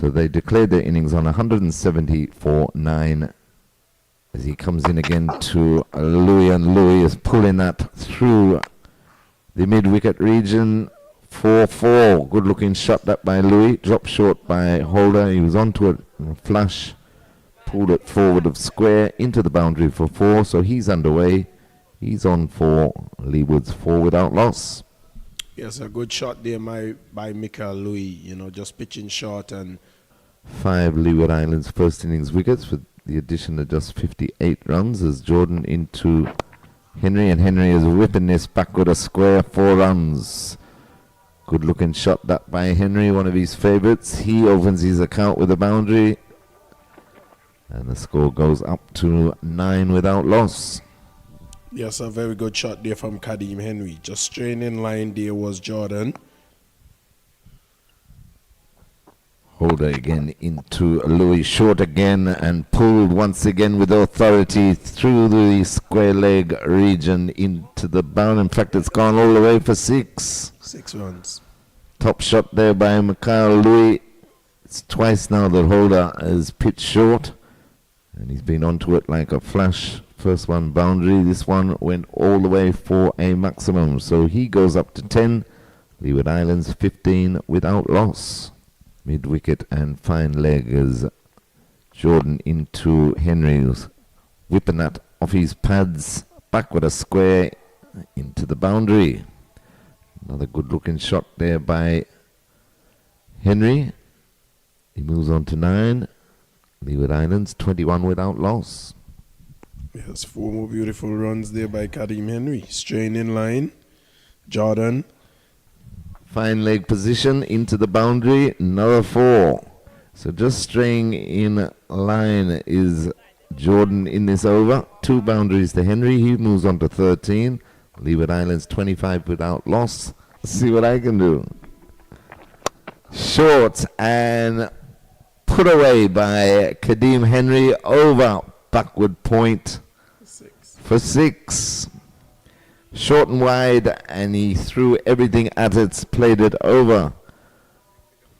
So they declared their innings on 170-for-9 as he comes in again to Louis, and Louis is pulling that through the mid-wicket region. 4-4. Good looking shot that by Louis. Dropped short by Holder. He was onto it in a flash. Pulled it forward of square into the boundary for 4. So he's underway. He's on for Leewards 4 without loss. Yes, a good shot there by Michael Louis. You know, just pitching short. And 5 Leeward Islands first innings wickets with the addition of just 58 runs as Jordan into Henry, and Henry is whipping this backward a square, 4 runs. Good looking shot that by Henry, one of his favourites. He opens his account with a boundary, and the score goes up to 9 without loss. Yes, a very good shot there from Kadeem Henry. Just straight in line there was Jordan. Holder again into Louis, short again, and pulled once again with authority through the square leg region into the bound. In fact, it's gone all the way for 6. 6 runs. Top shot there by Mikhail Louis. It's twice now that Holder has pitched short, and he's been onto it like a flash. First one boundary, this one went all the way for a maximum. So he goes up to 10. Leeward Islands 15 without loss. Mid-wicket and fine leg as Jordan into Henry's, whipping that off his pads, backward a square into the boundary. Another good looking shot there by Henry. He moves on to 9. Leeward Islands 21 without loss. Yes, 4 more beautiful runs there by Kadeem Henry. Straight in line. Jordan. Fine leg position into the boundary, another 4. So just straying in line is Jordan in this over. 2 boundaries to Henry. He moves on to 13. Leeward Islands 25 without loss. Let's see what I can do. Short and put away by Kadeem Henry over backward point for 6. Short and wide, and he threw everything at it, played it over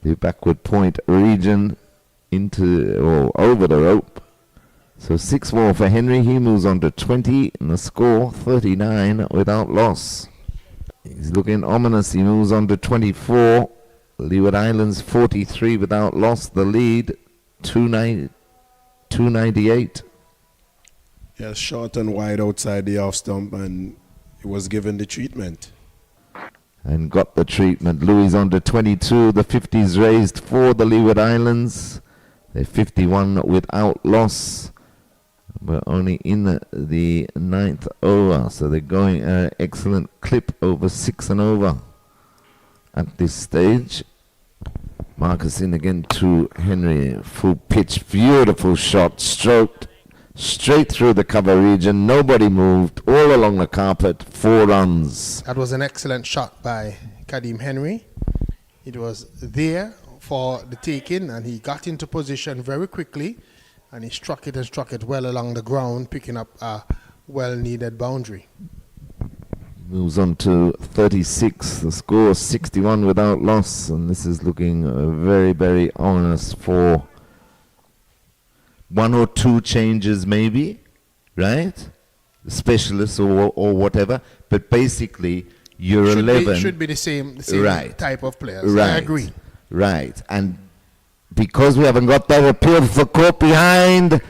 the backward point region into or over the rope. So 6 more for Henry. He moves on to 20, and the score 39 without loss. He's looking ominous. He moves on to 24. Leeward Islands 43 without loss. The lead 298. Yes, short and wide outside the off stump, and he was given the treatment. And got the treatment. Louis on to 22. The 50s raised for the Leeward Islands. They're 51 without loss. We're only in the 9th over. So they're going an excellent clip over 6 and over at this stage. Marcus in again to Henry. Full pitch. Beautiful shot. Stroked straight through the cover region. Nobody moved. All along the carpet. 4 runs. That was an excellent shot by Kadeem Henry. It was there for the taking, and he got into position very quickly, and he struck it well along the ground, picking up a well-needed boundary. Moves on to 36. The score 61 without loss, and this is looking very, very ominous for 1 or 2 changes maybe, right? Specialists or whatever, but basically you're 11. Should be the same right. type of players. Right. I agree. Right, and because we haven't got that appeal for caught behind,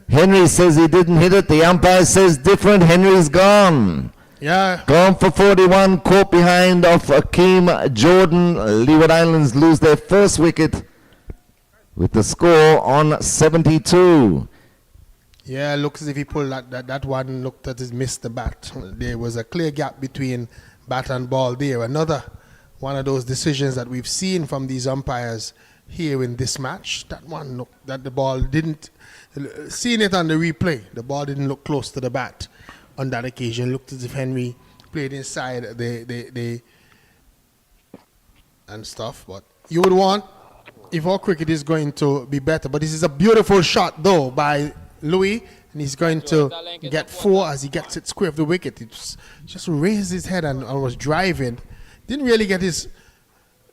Henry says he didn't hit it. The umpire says different. Henry's gone. Yeah. Gone for 41, caught behind of Akeem Jordan. Leeward Islands lose their first wicket with the score on 72. Yeah, looks as if he pulled that one, looked at his missed the bat. There was a clear gap between bat and ball there. Another one of those decisions that we've seen from these umpires here in this match. That one looked that the ball didn't, seeing it on the replay, the ball didn't look close to the bat on that occasion. Looked as if Henry played inside the and stuff. But you would want, if our cricket is going to be better, but this is a beautiful shot though by Louis, and he's going to get 4 as he gets it square of the wicket. It just raised his head and was driving. Didn't really get his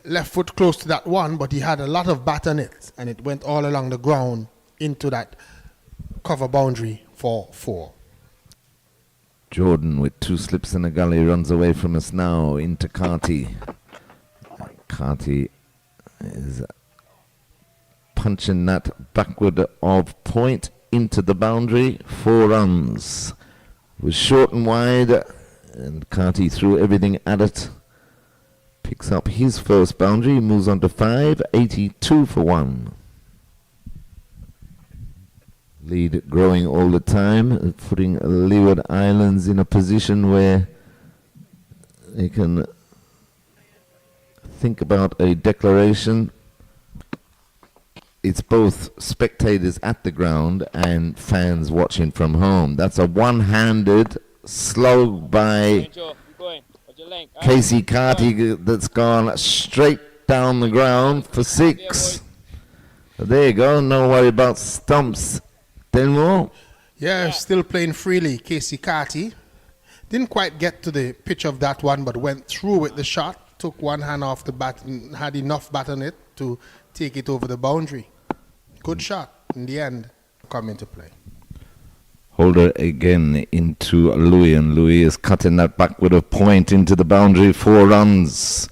left foot close to that one, but he had a lot of bat on it. and it went all along the ground into that cover boundary for 4. Jordan with 2 slips in the gully runs away from us now into Carty. Carty is punching that backward of point into the boundary. 4 runs. It was short and wide, and Carty threw everything at it. Picks up his first boundary, moves on to 5, 82 for 1. Lead growing all the time, putting Leeward Islands in a position where they can think about a declaration. It's both spectators at the ground and fans watching from home. That's a one-handed slog by Casey Carty that's gone straight down the ground for 6. There you go, no worry about stumps. Denmore? Yeah, still playing freely. Casey Carty didn't quite get to the pitch of that one, but went through with the shot, took one hand off the bat and had enough bat on it to take it over the boundary. Good shot in the end, come into play. Holder again into Louis, and Louis is cutting that back with a point into the boundary. 4 runs.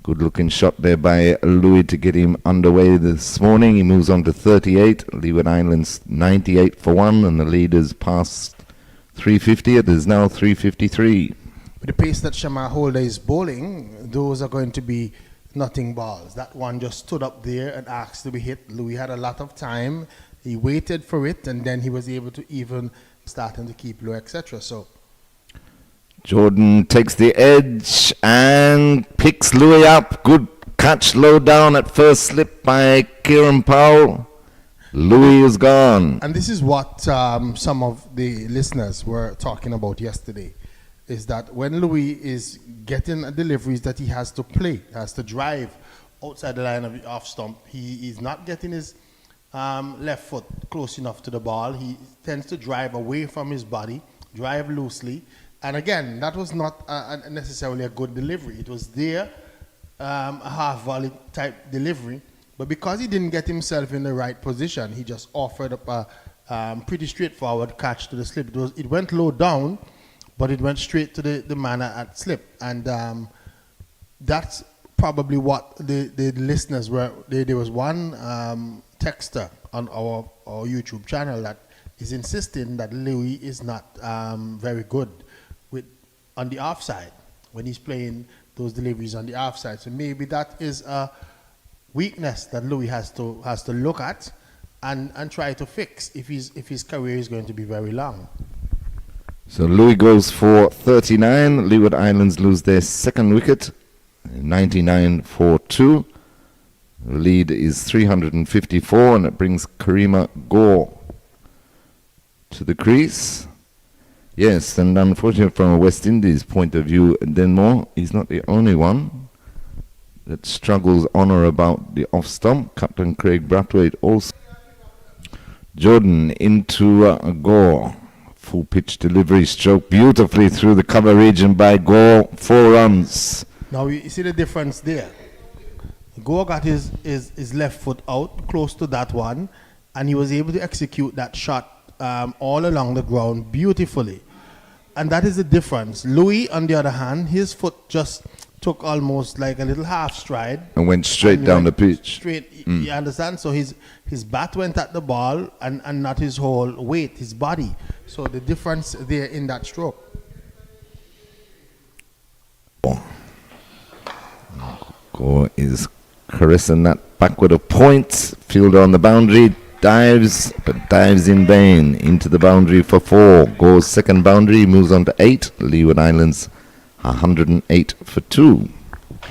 Good looking shot there by Louis to get him underway this morning. He moves on to 38. Leeward Islands 98 for 1, and the lead is past 350. It is now 353. With the pace that Shamar Holder is bowling, those are going to be nothing balls. That one just stood up there and asked to be hit. Louis had a lot of time. He waited for it, and then he was able to even starting to keep low, etc. So Jordan takes the edge and picks Louis up. Good catch low down at first slip by Kieran Powell. Louis is gone. And this is what some of the listeners were talking about yesterday, is that when Louis is getting deliveries that he has to play, has to drive outside the line of the off stump, he is not getting his left foot close enough to the ball. He tends to drive away from his body, drive loosely. And again, that was not necessarily a good delivery. It was there, a half-volley type delivery. But because he didn't get himself in the right position, he just offered up a pretty straightforward catch to the slip. It went low down, but it went straight to the man at slip. And that's probably what the listeners were. There was one texter on our YouTube channel that is insisting that Louis is not very good on the offside when he's playing those deliveries on the offside. So maybe that is a weakness that Louis has to look at and try to fix if his career is going to be very long. So Louis goes for 39. Leeward Islands lose their second wicket, 99 for 2. The lead is 354, and it brings Karima Gore to the crease. Yes, and unfortunately from a West Indies point of view, Denmore, he's not the only one that struggles on or about the off stump. Captain Craig Brathwaite also. Jordan into Gore. Full pitch delivery, stroke beautifully through the cover region by Gore. 4 runs. Now you see the difference there. Gore got his left foot out close to that one, and he was able to execute that shot all along the ground beautifully. And that is the difference. Louis, on the other hand, his foot just took almost like a little half stride. And went straight down the pitch. Straight, you understand? So his bat went at the ball and not his whole weight, his body. So the difference there in that stroke. Gore is caressing that backward of points. Fielder on the boundary. Dives, but dives in vain into the boundary for 4. Gore's second boundary moves on to 8. Leeward Islands 108 for 2.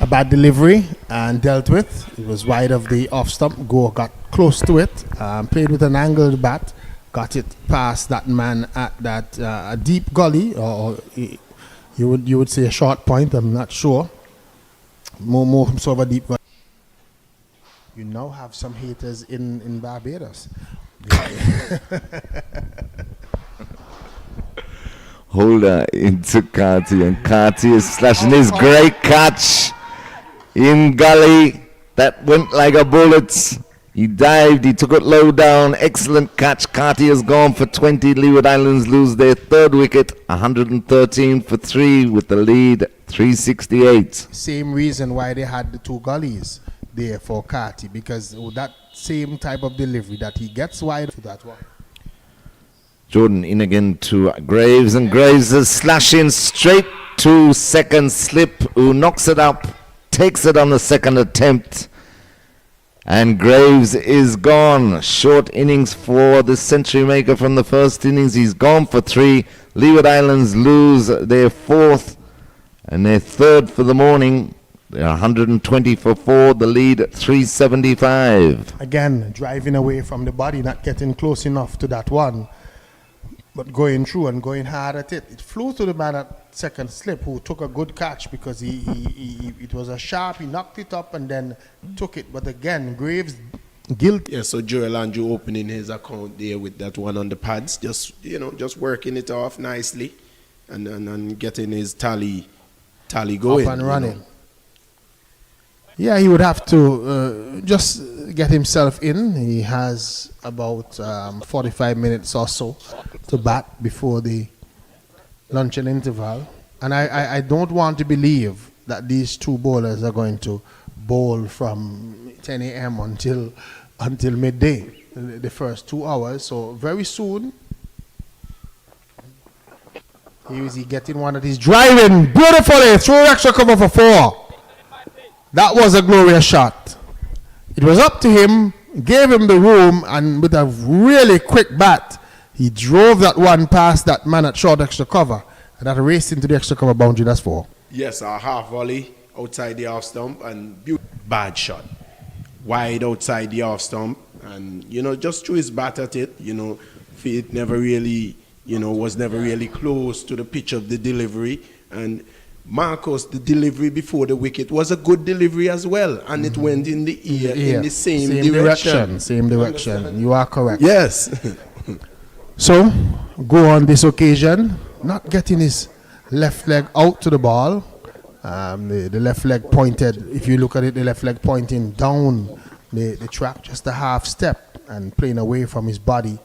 A bad delivery and dealt with. It was wide of the off stump. Gore got close to it, played with an angled bat, got it past that man at that deep gully, or you would say a short point. I'm not sure. More sort of a deep gully. You now have some haters in Barbados. Holder into Carty, and Carty is slashing his great catch in gully that went like a bullet. He dived, he took it low down, excellent catch. Carty has gone for 20. Leeward Islands lose their third wicket, 113 for 3 with the lead, 368. Same reason why they had the 2 gullies there for Carty, because that same type of delivery that he gets wide to that one. Jordan in again to Graves, and Graves is slashing straight to second slip, who knocks it up, takes it on the second attempt. And Graves is gone. Short innings for the century maker from the first innings. He's gone for 3. Leeward Islands lose their 4th and their 3rd for the morning. They're 120 for 4. The lead 375. Again, driving away from the body, not getting close enough to that one, but going through and going hard at it. It flew to the man at second slip, who took a good catch because it was a sharp. He knocked it up and then took it. But again, Graves guilty. Yeah, so Joel Andrew opening his account there with that one on the pads, just working it off nicely, and getting his tally going. Up and running. Yeah, he would have to just get himself in. He has about 45 minutes or so to bat before the luncheon interval. And I don't want to believe that these 2 bowlers are going to bowl from 10 a.m. until midday, the first 2 hours. So very soon, here is he getting one that he's driving beautifully through extra cover for 4. That was a glorious shot. It was up to him, gave him the room, and with a really quick bat, he drove that one past that man at short extra cover, and that raced into the extra cover boundary. That's 4. Yes, a half volley outside the off stump, and bad shot. Wide outside the off stump, and just threw his bat at it. It never really, was never really close to the pitch of the delivery. And Marcos, the delivery before the wicket was a good delivery as well, and it went in the ear in the same direction. Same direction. You are correct. Yes. So, Go on this occasion, not getting his left leg out to the ball. The left leg pointed, if you look at it, the left leg pointing down the track, just a half step, and playing away from his body,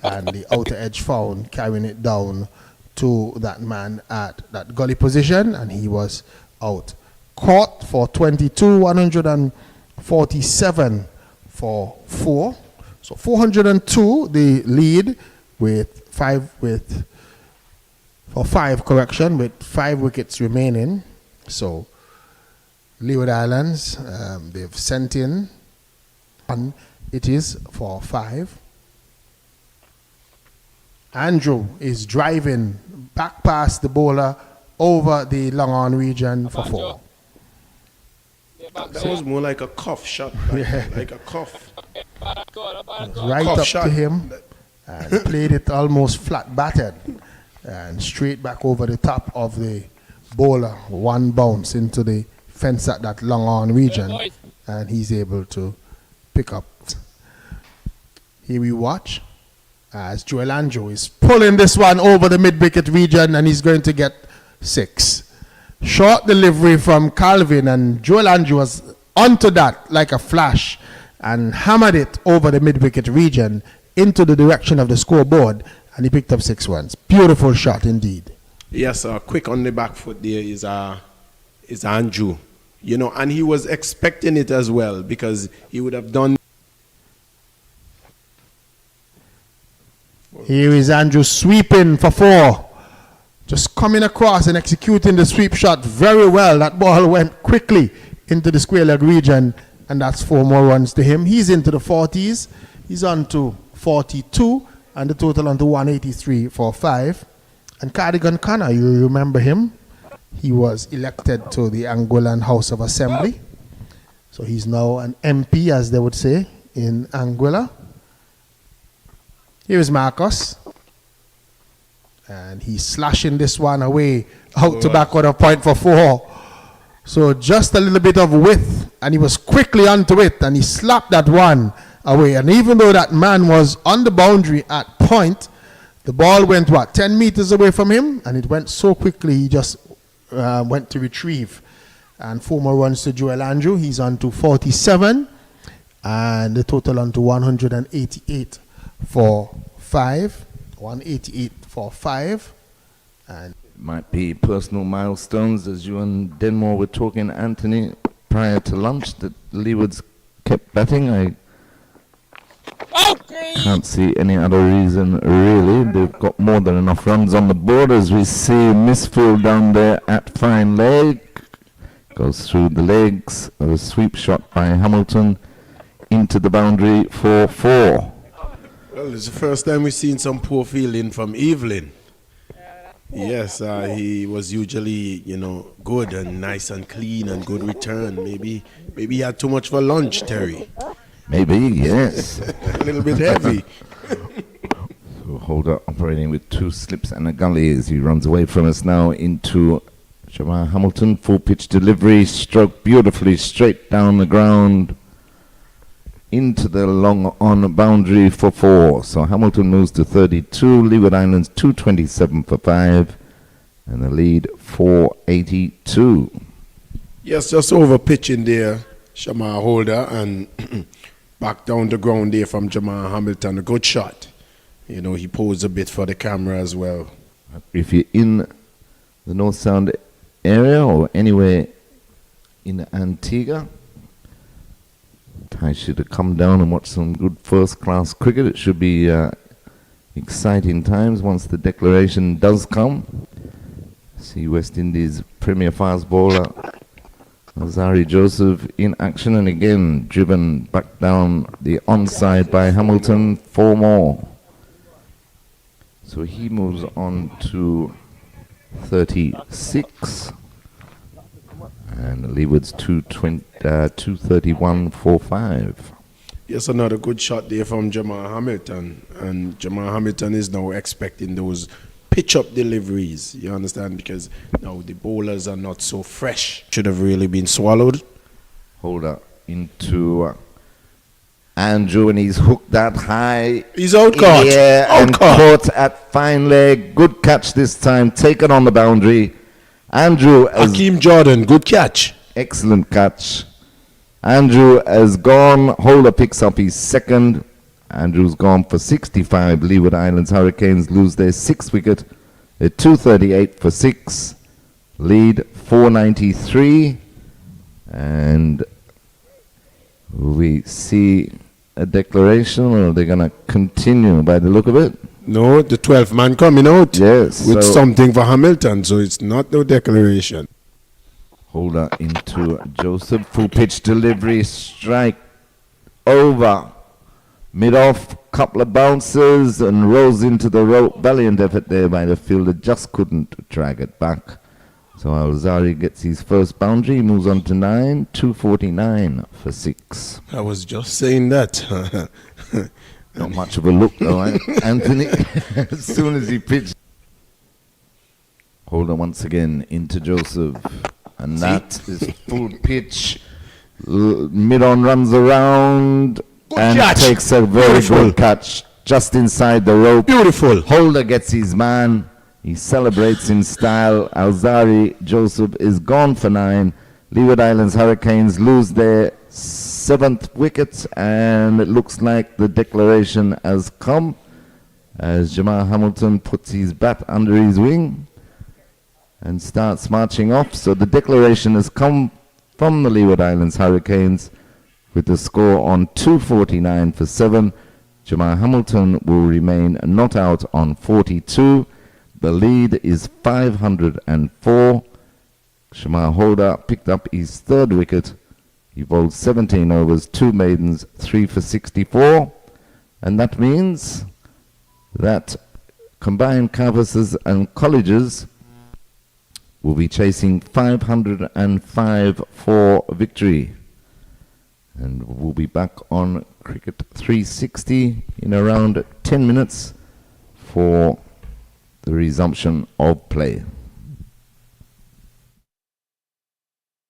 and the outer edge found, carrying it down to that man at that gully position, and he was out. Caught for 22, 147 for 4. So 402 the lead with 5 with 5 wickets remaining. So Leeward Islands, they've sent in, and it is for 5. Andrew is driving back past the bowler over the long on region for 4. That was more like a cuff shot, like a cuff. Right cuff up shot. to him and played it almost flat batted and straight back over the top of the bowler. One bounce into the fence at that long on region, and he's able to pick up. Here we watch as Joel Andrew is pulling this one over the mid-wicket region, and he's going to get 6. Short delivery from Calvin, and Joel Andrew was onto that like a flash and hammered it over the mid-wicket region into the direction of the scoreboard, and he picked up 6 runs. Beautiful shot indeed. Yes, quick on the back foot there is Andrew. And he was expecting it as well, because he would have done. Here is Andrew sweeping for 4. Just coming across and executing the sweep shot very well. That ball went quickly into the square leg region, and that's 4 more runs to him. He's into the 40s. He's on to 42, and the total on to 183 for 5. And Cardigan Connor, you remember him? He was elected to the Angolan House of Assembly. So he's now an MP, as they would say, in Angola. Here is Marcos. And he's slashing this one away out to backward of point for 4. So just a little bit of width, and he was quickly onto it, and he slapped that one away. And even though that man was on the boundary at point, the ball went 10 meters away from him, and it went so quickly he just went to retrieve. And 4 more runs to Joel Andrew. He's on to 47, and the total on to 188 for 5. 188 for 5. And Might be personal milestones, as you and Denmore were talking, Anthony, prior to lunch, that Leewards kept batting. I can't see any other reason, really. They've got more than enough runs on the board, as we see Misfield down there at fine leg. Goes through the legs, a sweep shot by Hamilton into the boundary for 4. Well, it's the first time we've seen some poor fielding from Evelyn. Yes, he was usually, good and nice and clean and good return. Maybe he had too much for lunch, Terry. Maybe, yes. A little bit heavy. So Holder operating with 2 slips and a gully as he runs away from us now into Jamal Hamilton. Full pitch delivery, stroke beautifully straight down the ground into the long on boundary for 4. So Hamilton moves to 32, Leeward Islands 227 for 5, and the lead 482. Yes, just over pitching there, Jamal Holder, and back down the ground there from Jamal Hamilton. A good shot. He posed a bit for the camera as well. If you're in the North Sound area or anywhere in Antigua, I should have come down and watch some good first-class cricket. It should be exciting times once the declaration does come. See West Indies premier fast bowler Azari Joseph in action, and again driven back down the onside by Hamilton. 4 more. So he moves on to 36. And Leewards 231 for 5. Yes, another good shot there from Jamal Hamilton. And Jamal Hamilton is now expecting those pitch-up deliveries, you understand? Because now the bowlers are not so fresh. Should have really been swallowed. Holder into Andrew, and he's hooked that high. He's out caught. Yeah, and caught at fine leg. Good catch this time. Taken on the boundary. Andrew has Hakeem Jordan, good catch. excellent catch. Andrew has gone. Holder picks up his second. Andrew's gone for 65. Leeward Islands Hurricanes lose their 6th wicket at 238 for 6. Lead 493. And we see a declaration, or they're going to continue by the look of it. No, the 12th man coming out. Yes. With so something for Hamilton, so it's not no declaration. Holder into Joseph. Full pitch delivery. Strike over. Mid-off. Couple of bounces and rolls into the rope. Valiant effort there by the fielder. Just couldn't drag it back. So Alzari gets his first boundary. Moves on to 9. 249 for 6. I was just saying that. Not much of a look though, Anthony. As soon as he pitched. Holder once again into Joseph. And that is full pitch. Mid-on runs around. Good and catch. Takes a very good catch just inside the rope. Beautiful. Holder gets his man. He celebrates in style. Alzari Joseph is gone for 9. Leeward Islands Hurricanes lose their 7th wicket, and it looks like the declaration has come as Jamal Hamilton puts his bat under his wing and starts marching off. So the declaration has come from the Leeward Islands Hurricanes with the score on 249 for 7. Jamal Hamilton will remain not out on 42. The lead is 504. Jamal Holder picked up his 3rd wicket. He bowled 17 overs, 2 maidens, 3 for 64. And that means that combined campuses and colleges will be chasing 505 for victory. And we'll be back on Cricket 360 in around 10 minutes for the resumption of play.